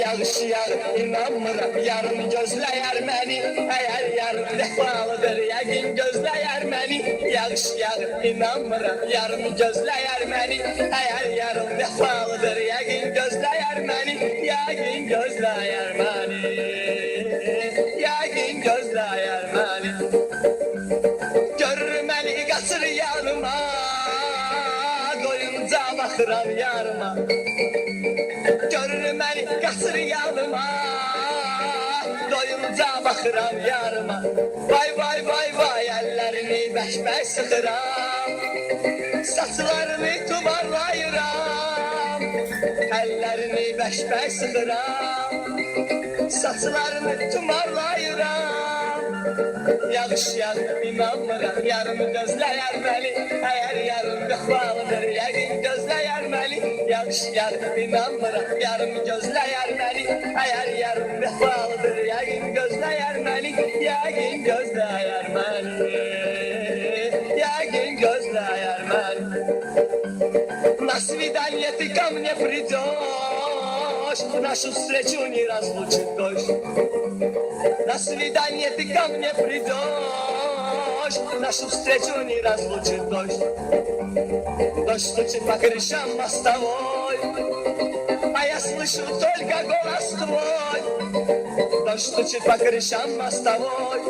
yağış yağır inanmıram, yarın gözləyər məni. Əgər yarın vəfalıdır, yəqin gözləyər məni. Yağış yağır inanmıram, yarın gözləyər məni. Əgər yarın vəfalıdır, yəqin gözləyər məni. Yəqin gözləyər məni. Yəqin gözləyər məni. Görür məni qaçır yanıma, doyunca baxıram yarıma. Görür məni qaçır yanıma, doyunca baxıram yarıma. Vay vay vay vay, əllərini bəş-bəş sıxıram, saçlarını tumarlayıram. Əllərini bəş-bəş sıxıram, saçlarını tumarlayıram. Yağış yağır inanmıram, yarın gözləyər məni. Əgər yarın vəfalıdır, yəqin gözləyər məni. Yağış yağır inanmıram, yarın gözləyər məni. Əgər yarın vəfalıdır, yəqin gözləyər məni. Yəqin gözləyər məni. Yəqin gözləyər məni. На свидание ты ко мне придешь, нашу встречу не разлучит дождь. На свидание ты ко мне придешь, нашу встречу не разлучит дождь. Дождь стучит по крышам мостовой, а я слышу только голос твой. Дождь стучит по крышам мостовой,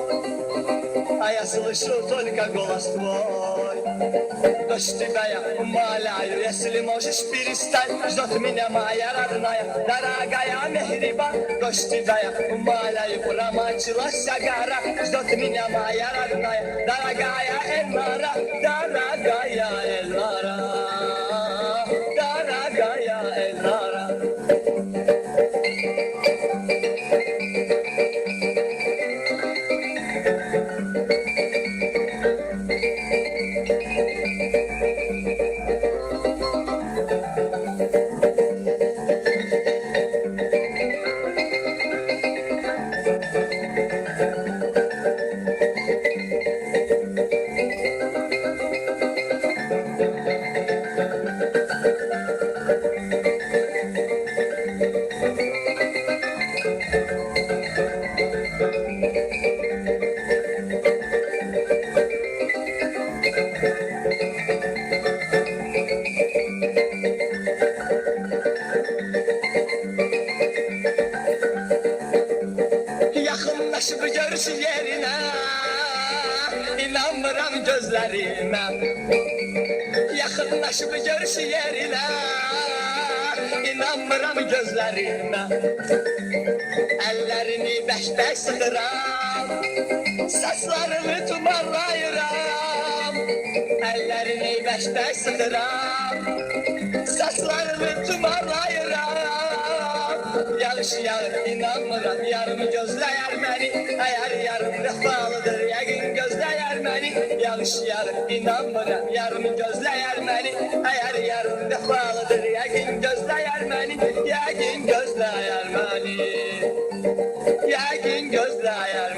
а я слышу только голос твой. Дождь, тебя я умоляю, если можешь перестать, ждет меня моя родная, дорогая Мехриба. Дождь, тебя я умоляю, промочилась гора, ждет меня моя родная, дорогая Эльнара, дорогая Эльнара, дорогая Эльнара. Yaxınlaşıb görüş yerinə, inanmıram gözlərimə. Yaxınlaşıb görüş yerinə, inanmıram gözlərimə. Əllərini bəş-bəş sıxıram, saçlarını tumarlayıram. Əllərini bəş-bəş sıxıram, saçlarını tumarlayıram. Yağış yağır inanmıram, yarın gözləyər məni. Əgər yarın vəfalıdır, yəqin gözləyər məni. Yağış yağır inanmıram, yarın gözləyər məni. Əgər yarın vəfalıdır, yəqin gözləyər məni. Yəqin gözləyər məni. Yəqin gözləyər